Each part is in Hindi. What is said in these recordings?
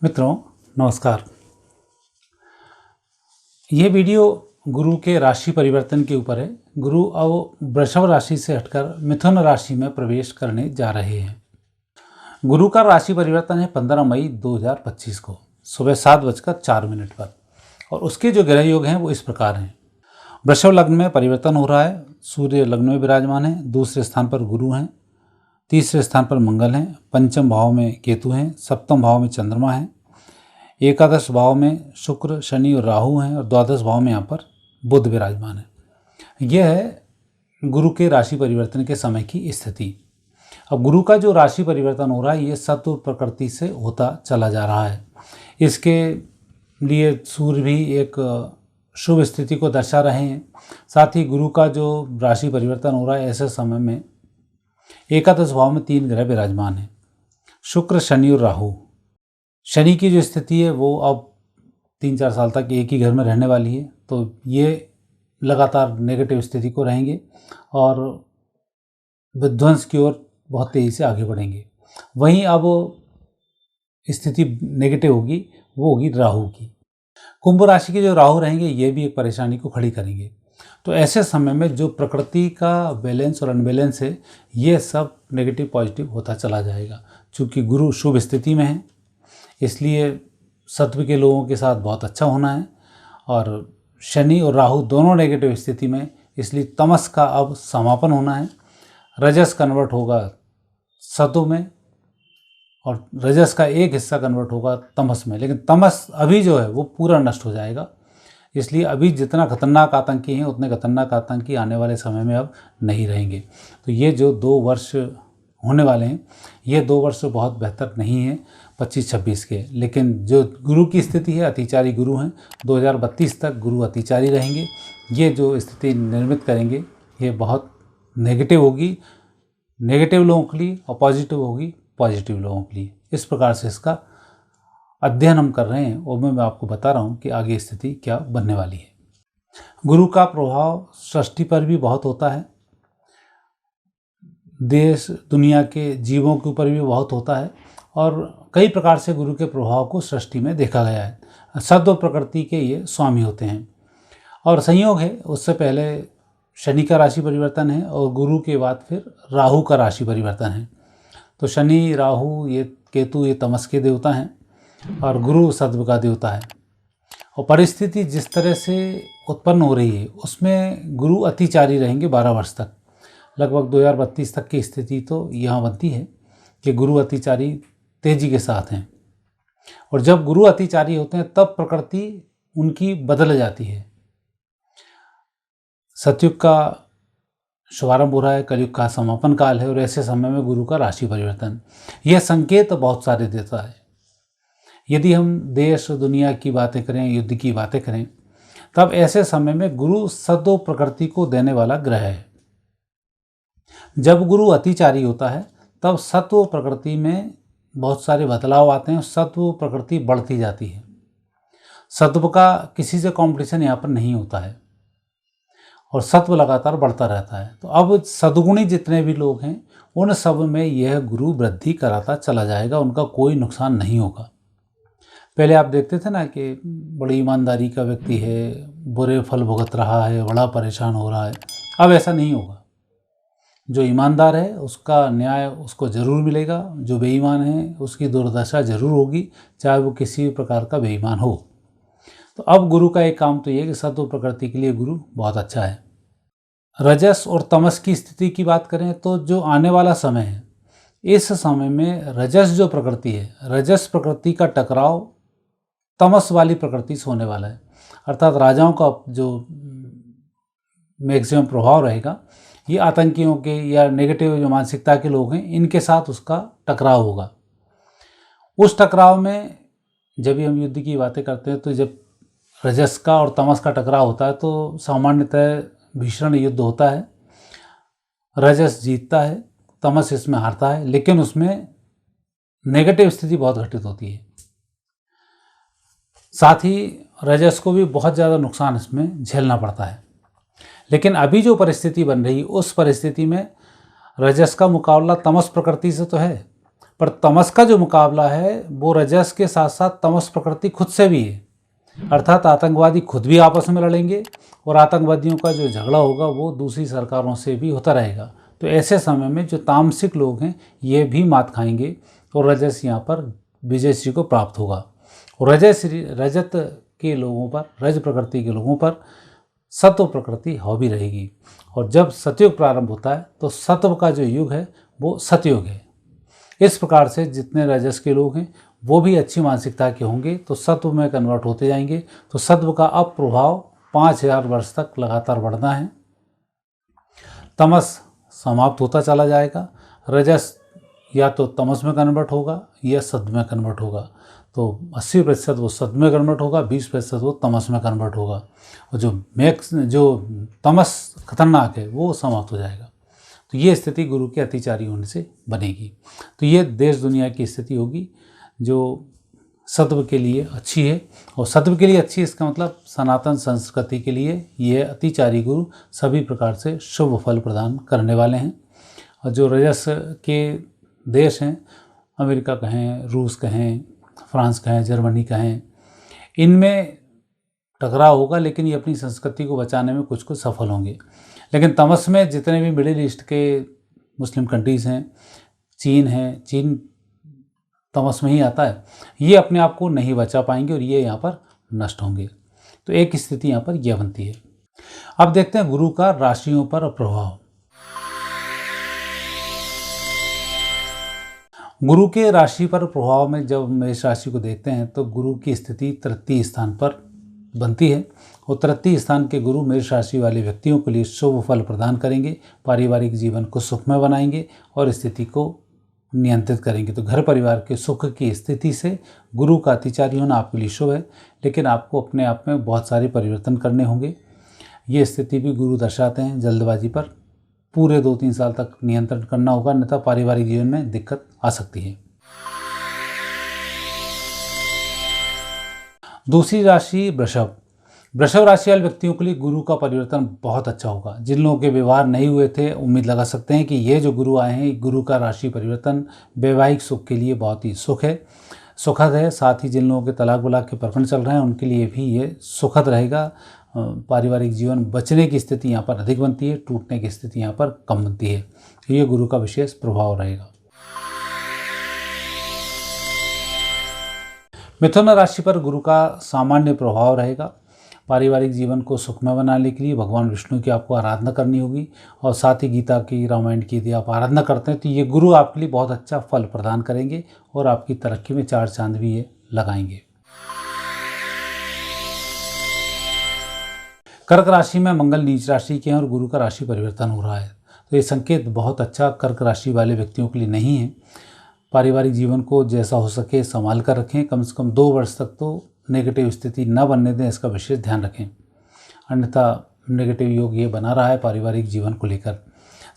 मित्रों नमस्कार। ये वीडियो गुरु के राशि परिवर्तन के ऊपर है। गुरु अब वृषभ राशि से हटकर मिथुन राशि में प्रवेश करने जा रहे हैं। गुरु का राशि परिवर्तन है 15 मई 2025 को सुबह 7:04 पर और उसके जो ग्रह योग हैं वो इस प्रकार हैं। वृषभ लग्न में परिवर्तन हो रहा है। सूर्य लग्न में विराजमान है। दूसरे स्थान पर गुरु हैं। तीसरे स्थान पर मंगल हैं। पंचम भाव में केतु हैं। सप्तम भाव में चंद्रमा है। एकादश भाव में शुक्र शनि और राहु हैं और द्वादश भाव में यहाँ पर बुध विराजमान है। यह है गुरु के राशि परिवर्तन के समय की स्थिति। अब गुरु का जो राशि परिवर्तन हो रहा है ये सत्व प्रकृति से होता चला जा रहा है। इसके लिए सूर्य भी एक शुभ स्थिति को दर्शा रहे हैं। साथ ही गुरु का जो राशि परिवर्तन हो रहा है ऐसे समय में एकादश भाव में 3 ग्रह विराजमान हैं, शुक्र शनि और राहु। शनि की जो स्थिति है वो अब 3-4 साल तक एक ही घर में रहने वाली है, तो ये लगातार नेगेटिव स्थिति को रहेंगे और विध्वंस की ओर बहुत तेज़ी से आगे बढ़ेंगे। वहीं अब स्थिति नेगेटिव होगी, वो होगी राहु की। कुंभ राशि के जो राहु रहेंगे ये भी एक परेशानी को खड़ी करेंगे। तो ऐसे समय में जो प्रकृति का बैलेंस और अनबैलेंस है ये सब नेगेटिव पॉजिटिव होता चला जाएगा। चूँकि गुरु शुभ स्थिति में है इसलिए सत्व के लोगों के साथ बहुत अच्छा होना है, और शनि और राहु दोनों नेगेटिव स्थिति में, इसलिए तमस का अब समापन होना है। रजस कन्वर्ट होगा सत्व में और रजस का एक हिस्सा कन्वर्ट होगा तमस में, लेकिन तमस अभी जो है वो पूरा नष्ट हो जाएगा। इसलिए अभी जितना खतरनाक आतंकी हैं उतने खतरनाक आतंकी आने वाले समय में अब नहीं रहेंगे। तो ये जो 2 वर्ष होने वाले हैं ये 2 वर्ष बहुत बेहतर नहीं है 25-26 के, लेकिन जो गुरु की स्थिति है अतिचारी गुरु हैं। 2032 तक गुरु अतिचारी रहेंगे। ये जो स्थिति निर्मित करेंगे ये बहुत नेगेटिव होगी नेगेटिव लोगों के लिए और पॉजिटिव होगी पॉजिटिव लोगों के लिए। इस प्रकार से इसका अध्ययन हम कर रहे हैं और मैं आपको बता रहा हूँ कि आगे स्थिति क्या बनने वाली है। गुरु का प्रभाव सृष्टि पर भी बहुत होता है, देश दुनिया के जीवों के ऊपर भी बहुत होता है और कई प्रकार से गुरु के प्रभाव को सृष्टि में देखा गया है। सद्व प्रकृति के ये स्वामी होते हैं और संयोग है उससे पहले शनि का राशि परिवर्तन है और गुरु के बाद फिर राहु का राशि परिवर्तन है। तो शनि राहु ये केतु ये तमस के देवता हैं और गुरु सत्व का देवता है। और परिस्थिति जिस तरह से उत्पन्न हो रही है उसमें गुरु अतिचारी रहेंगे 12 वर्ष तक। लगभग 2032 तक की स्थिति तो यहाँ बनती है कि गुरु अतिचारी तेजी के साथ हैं, और जब गुरु अतिचारी होते हैं तब प्रकृति उनकी बदल जाती है। सतयुग का शुभारंभ हो रहा है, कलयुग का समापन काल है और ऐसे समय में गुरु का राशि परिवर्तन यह संकेत बहुत सारे देता है। यदि हम देश दुनिया की बातें करें, युद्ध की बातें करें, तब ऐसे समय में गुरु सद्व प्रकृति को देने वाला ग्रह है। जब गुरु अतिचारी होता है तब सत्व प्रकृति में बहुत सारे बदलाव आते हैं, सत्व प्रकृति बढ़ती जाती है। सत्व का किसी से कंपटीशन यहाँ पर नहीं होता है और सत्व लगातार बढ़ता रहता है। तो अब सद्गुणी जितने भी लोग हैं उन सब में यह गुरु वृद्धि कराता चला जाएगा, उनका कोई नुकसान नहीं होगा। पहले आप देखते थे ना कि बड़ी ईमानदारी का व्यक्ति है, बुरे फल भुगत रहा है, बड़ा परेशान हो रहा है। अब ऐसा नहीं होगा। जो ईमानदार है उसका न्याय उसको ज़रूर मिलेगा, जो बेईमान है उसकी दुर्दशा ज़रूर होगी, चाहे वो किसी भी प्रकार का बेईमान हो। तो अब गुरु का एक काम तो ये है कि सत्व प्रकृति के लिए गुरु बहुत अच्छा है। रजस और तमस की स्थिति की बात करें तो जो आने वाला समय है इस समय में रजस जो प्रकृति है, रजस प्रकृति का टकराव तमस वाली प्रकृति से होने वाला है। अर्थात राजाओं का जो मैक्सिमम प्रभाव रहेगा ये आतंकियों के या नेगेटिव जो मानसिकता के लोग हैं इनके साथ उसका टकराव होगा। उस टकराव में जब भी हम युद्ध की बातें करते हैं तो जब रजस का और तमस का टकराव होता है तो सामान्यतः भीषण युद्ध होता है। रजस जीतता है, तमस इसमें हारता है, लेकिन उसमें नेगेटिव स्थिति बहुत घटित होती है। साथ ही रजस को भी बहुत ज़्यादा नुकसान इसमें झेलना पड़ता है। लेकिन अभी जो परिस्थिति बन रही उस परिस्थिति में रजस का मुकाबला तमस प्रकृति से तो है, पर तमस का जो मुकाबला है वो रजस के साथ साथ तमस प्रकृति खुद से भी है, अर्थात आतंकवादी खुद भी आपस में लड़ेंगे और आतंकवादियों का जो झगड़ा होगा वो दूसरी सरकारों से भी होता रहेगा। तो ऐसे समय में जो तामसिक लोग हैं ये भी मात खाएंगे और रजस यहाँ पर विजय श्री को प्राप्त होगा। और रजत के लोगों पर, रज प्रकृति के लोगों पर सत्व प्रकृति हावी रहेगी। और जब सतयुग प्रारंभ होता है तो सत्व का जो युग है वो सतयुग है। इस प्रकार से जितने रजस के लोग हैं वो भी अच्छी मानसिकता के होंगे तो सत्व में कन्वर्ट होते जाएंगे। तो सत्व का अब प्रभाव 5000 वर्ष तक लगातार बढ़ना है। तमस समाप्त होता चला जाएगा। रजस या तो तमस में कन्वर्ट होगा या सत्व में कन्वर्ट होगा। तो 80% वो सत्व में कन्वर्ट होगा, 20% वो तमस में कन्वर्ट होगा और जो तमस खतरनाक है वो समाप्त हो जाएगा। तो ये स्थिति गुरु के अतिचारी होने से बनेगी। तो ये देश दुनिया की स्थिति होगी जो सत्व के लिए अच्छी है। और सत्व के लिए अच्छी इसका मतलब सनातन संस्कृति के लिए ये अतिचारी गुरु सभी प्रकार से शुभ फल प्रदान करने वाले हैं। और जो रजस के देश हैं, अमेरिका कहें, रूस कहें, फ्रांस कहें, जर्मनी कहें, इनमें टकराव होगा लेकिन ये अपनी संस्कृति को बचाने में कुछ कुछ सफल होंगे। लेकिन तमस में जितने भी मिडिल ईस्ट के मुस्लिम कंट्रीज़ हैं, चीन है, चीन तमस में ही आता है, ये अपने आप को नहीं बचा पाएंगे और ये यहाँ पर नष्ट होंगे। तो एक स्थिति यहाँ पर यह बनती है। अब देखते हैं गुरु का राशियों पर प्रभाव। गुरु के राशि पर प्रभाव में जब मेष राशि को देखते हैं तो गुरु की स्थिति तृतीय स्थान पर बनती है और तृतीय स्थान के गुरु मेष राशि वाले व्यक्तियों के लिए शुभ फल प्रदान करेंगे, पारिवारिक जीवन को सुखमय बनाएंगे और स्थिति को नियंत्रित करेंगे। तो घर परिवार के सुख की स्थिति से गुरु का अतिचारी होना आपके लिए शुभ है, लेकिन आपको अपने आप में बहुत सारे परिवर्तन करने होंगे। ये स्थिति भी गुरु दर्शाते हैं। जल्दबाजी पर पूरे 2-3 साल तक नियंत्रण करना होगा, अन्यथा पारिवारिक जीवन में दिक्कत आ सकती है। दूसरी राशि वृषभ। वृषभ राशि वाले व्यक्तियों के लिए गुरु का परिवर्तन बहुत अच्छा होगा। जिन लोगों के व्यवहार नहीं हुए थे, उम्मीद लगा सकते हैं कि ये जो गुरु आए हैं, गुरु का राशि परिवर्तन वैवाहिक सुख के लिए बहुत ही सुखद है। साथ ही जिन लोगों के तलाक वलाक के प्रकरण चल रहे हैं उनके लिए भी ये सुखद रहेगा। पारिवारिक जीवन बचने की स्थिति यहाँ पर अधिक बनती है, टूटने की स्थिति यहाँ पर कम बनती है। तो ये गुरु का विशेष प्रभाव रहेगा। मिथुन राशि पर गुरु का सामान्य प्रभाव रहेगा। पारिवारिक जीवन को सुखमय बनाने के लिए भगवान विष्णु की आपको आराधना करनी होगी और साथ ही गीता की, रामायण की यदि आप आराधना करते हैं तो ये गुरु आपके लिए बहुत अच्छा फल प्रदान करेंगे और आपकी तरक्की में 4 चांद भी ये लगाएंगे। कर्क राशि में मंगल नीच राशि के हैं और गुरु का राशि परिवर्तन हो रहा है। तो ये संकेत बहुत अच्छा कर्क राशि वाले व्यक्तियों के लिए नहीं है। पारिवारिक जीवन को जैसा हो सके संभाल कर रखें। कम से कम 2 वर्ष तक तो नेगेटिव स्थिति न बनने दें, इसका विशेष ध्यान रखें, अन्यथा नेगेटिव योग ये बना रहा है पारिवारिक जीवन को लेकर।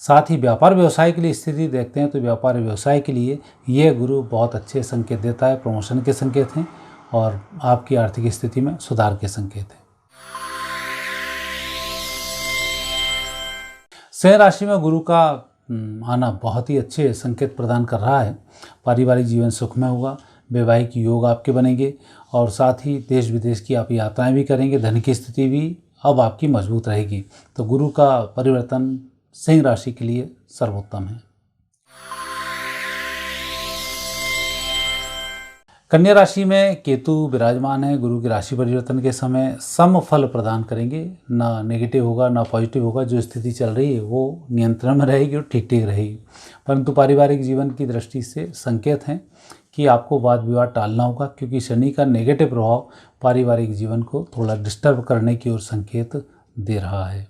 साथ ही व्यापार व्यवसाय के लिए स्थिति देखते हैं तो व्यापार व्यवसाय के लिए ये गुरु बहुत अच्छे संकेत देता है। प्रमोशन के संकेत हैं और आपकी आर्थिक स्थिति में सुधार के संकेत हैं। सिंह राशि में गुरु का आना बहुत ही अच्छे संकेत प्रदान कर रहा है। पारिवारिक जीवन सुखमय होगा, वैवाहिक योग आपके बनेंगे और साथ ही देश विदेश की आप यात्राएं भी करेंगे। धन की स्थिति भी अब आपकी मजबूत रहेगी। तो गुरु का परिवर्तन सिंह राशि के लिए सर्वोत्तम है। कन्या राशि में केतु विराजमान है। गुरु की राशि परिवर्तन के समय सम फल प्रदान करेंगे, ना नेगेटिव होगा ना पॉजिटिव होगा। जो स्थिति चल रही है वो नियंत्रण में रहेगी और ठीक रहेगी। परंतु पारिवारिक जीवन की दृष्टि से संकेत हैं कि आपको वाद विवाद टालना होगा, क्योंकि शनि का नेगेटिव प्रभाव पारिवारिक जीवन को थोड़ा डिस्टर्ब करने की ओर संकेत दे रहा है।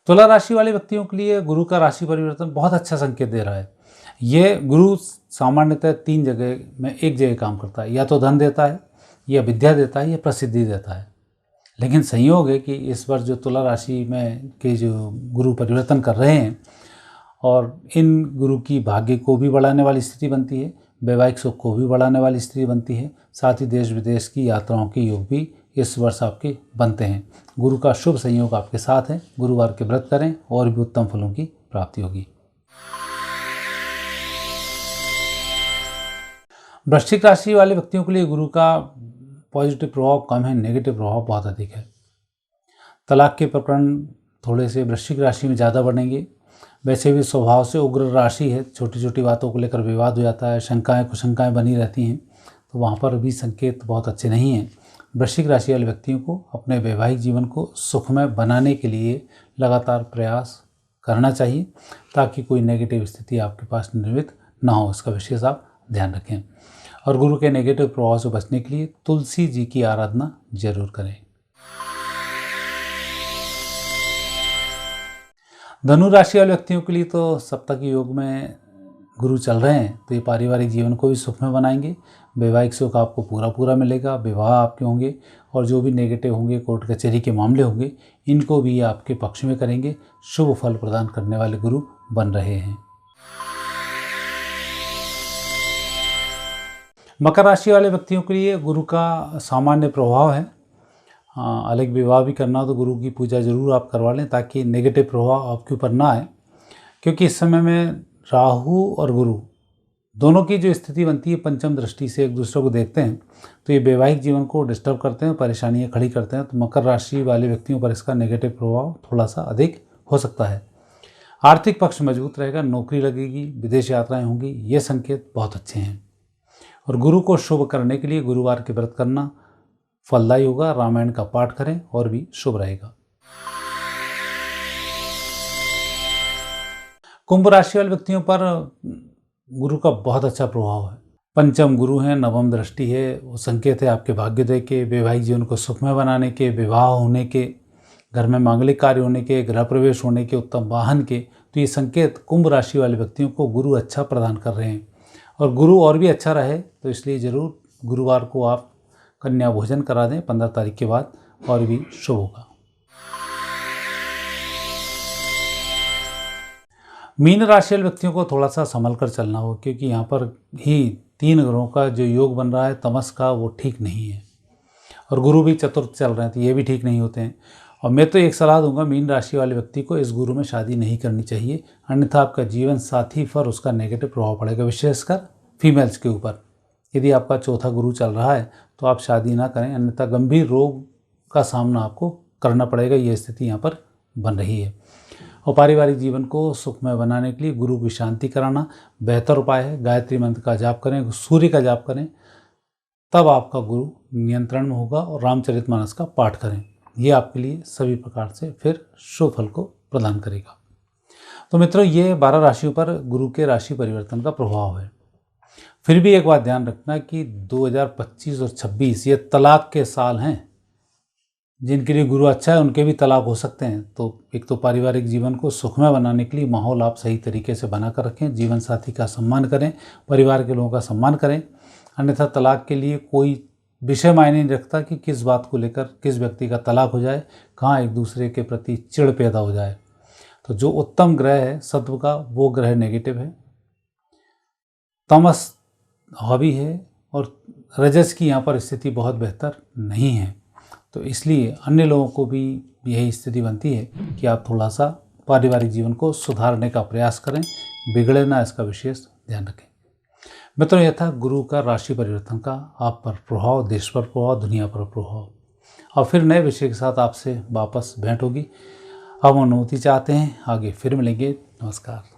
तुला राशि वाले व्यक्तियों के लिए गुरु का राशि परिवर्तन बहुत अच्छा संकेत दे रहा है। ये गुरु सामान्यतः 3 जगह में एक जगह काम करता है, या तो धन देता है, या विद्या देता है, या प्रसिद्धि देता है। लेकिन संयोग है कि इस वर्ष जो तुला राशि में के जो गुरु परिवर्तन कर रहे हैं और इन गुरु की भाग्य को भी बढ़ाने वाली स्थिति बनती है, वैवाहिक सुख को भी बढ़ाने वाली स्थिति बनती है। साथ ही देश विदेश की यात्राओं के योग भी इस वर्ष आपके बनते हैं। गुरु का शुभ संयोग आपके साथ है। गुरुवार के व्रत करें और भी उत्तम फलों की प्राप्ति होगी। वृश्चिक राशि वाले व्यक्तियों के लिए गुरु का पॉजिटिव प्रभाव कम है, नेगेटिव प्रभाव बहुत अधिक है। तलाक के प्रकरण थोड़े से वृश्चिक राशि में ज़्यादा बढ़ेंगे। वैसे भी स्वभाव से उग्र राशि है, छोटी छोटी बातों को लेकर विवाद हो जाता है, शंकाएं कुशंकाएं बनी रहती हैं, तो वहाँ पर भी संकेत बहुत अच्छे नहीं हैं। वृश्चिक राशि वाले व्यक्तियों को अपने वैवाहिक जीवन को सुखमय बनाने के लिए लगातार प्रयास करना चाहिए, ताकि कोई नेगेटिव स्थिति आपके पास निर्मित ना हो। इसका विशेष आप ध्यान रखें। और गुरु के नेगेटिव प्रभाव से बचने के लिए तुलसी जी की आराधना जरूर करें। धनु राशि वाले व्यक्तियों के लिए तो सप्तक योग में गुरु चल रहे हैं, तो ये पारिवारिक जीवन को भी सुखमय बनाएंगे। वैवाहिक सुख आपको पूरा मिलेगा, विवाह आपके होंगे, और जो भी नेगेटिव होंगे, कोर्ट कचहरी के मामले होंगे, इनको भी आपके पक्ष में करेंगे। शुभ फल प्रदान करने वाले गुरु बन रहे हैं। मकर राशि वाले व्यक्तियों के लिए गुरु का सामान्य प्रभाव है। अलग विवाह भी करना हो तो गुरु की पूजा जरूर आप करवा लें, ताकि नेगेटिव प्रभाव आपके ऊपर ना आए। क्योंकि इस समय में राहु और गुरु दोनों की जो स्थिति बनती है, पंचम दृष्टि से एक दूसरे को देखते हैं, तो ये वैवाहिक जीवन को डिस्टर्ब करते हैं, परेशानियां खड़ी करते हैं। तो मकर राशि वाले व्यक्तियों पर इसका नेगेटिव प्रभाव थोड़ा सा अधिक हो सकता है। आर्थिक पक्ष मजबूत रहेगा, नौकरी लगेगी, विदेश यात्राएं होंगी, ये संकेत बहुत अच्छे हैं। और गुरु को शुभ करने के लिए गुरुवार के व्रत करना फलदायी होगा। रामायण का पाठ करें और भी शुभ रहेगा। कुंभ राशि वाले व्यक्तियों पर गुरु का बहुत अच्छा प्रभाव है। पंचम गुरु है, नवम दृष्टि है, वो संकेत है आपके भाग्योदय के, वैवाहिक जीवन को सुखमय बनाने के, विवाह होने के, घर में मांगलिक कार्य होने के, गृह प्रवेश होने के, उत्तम वाहन के। तो ये संकेत कुंभ राशि वाले व्यक्तियों को गुरु अच्छा प्रदान कर रहे हैं। और गुरु और भी अच्छा रहे तो इसलिए ज़रूर गुरुवार को आप कन्या भोजन करा दें 15 तारीख के बाद, और भी शुभ होगा। मीन राशि वाले व्यक्तियों को थोड़ा सा संभल कर चलना हो, क्योंकि यहाँ पर ही 3 ग्रहों का जो योग बन रहा है तमस का, वो ठीक नहीं है। और गुरु भी चतुर्थ चल रहे हैं, तो ये भी ठीक नहीं होते हैं। और मैं तो एक सलाह दूंगा, मीन राशि वाले व्यक्ति को इस गुरु में शादी नहीं करनी चाहिए, अन्यथा आपका जीवन साथी पर उसका नेगेटिव प्रभाव पड़ेगा, विशेषकर फीमेल्स के ऊपर। यदि आपका चौथा गुरु चल रहा है तो आप शादी ना करें, अन्यथा गंभीर रोग का सामना आपको करना पड़ेगा। ये स्थिति यहाँ पर बन रही है। और पारिवारिक जीवन को सुखमय बनाने के लिए गुरु की शांति कराना बेहतर उपाय है। गायत्री मंत्र का जाप करें, सूर्य का जाप करें, तब आपका गुरु नियंत्रण में होगा। और रामचरितमानस का पाठ करें, ये आपके लिए सभी प्रकार से फिर शुभ फल को प्रदान करेगा। तो मित्रों, ये 12 राशियों पर गुरु के राशि परिवर्तन का प्रभाव है। फिर भी एक बात ध्यान रखना कि 2025 और 26 ये तलाक के साल हैं। जिनके लिए गुरु अच्छा है उनके भी तलाक हो सकते हैं। तो एक तो पारिवारिक जीवन को सुखमय बनाने के लिए माहौल आप सही तरीके से बना कर रखें, जीवन साथी का सम्मान करें, परिवार के लोगों का सम्मान करें। अन्यथा तलाक के लिए कोई विषय मायने नहीं रखता कि किस बात को लेकर किस व्यक्ति का तलाक हो जाए, कहाँ एक दूसरे के प्रति चिढ़ पैदा हो जाए। तो जो उत्तम ग्रह है सत्व का, वो ग्रह नेगेटिव है, तमस हावी है, और रजस की यहाँ पर स्थिति बहुत बेहतर नहीं है। तो इसलिए अन्य लोगों को भी यही स्थिति बनती है कि आप थोड़ा सा पारिवारिक जीवन को सुधारने का प्रयास करें, बिगड़े ना, इसका विशेष ध्यान रखें। मित्रों, यह था गुरु का राशि परिवर्तन का आप पर प्रभाव, देश पर प्रभाव, दुनिया पर प्रभाव। और फिर नए विषय के साथ आपसे वापस भेंट होगी। अब अनुमति चाहते हैं, आगे फिर मिलेंगे। नमस्कार।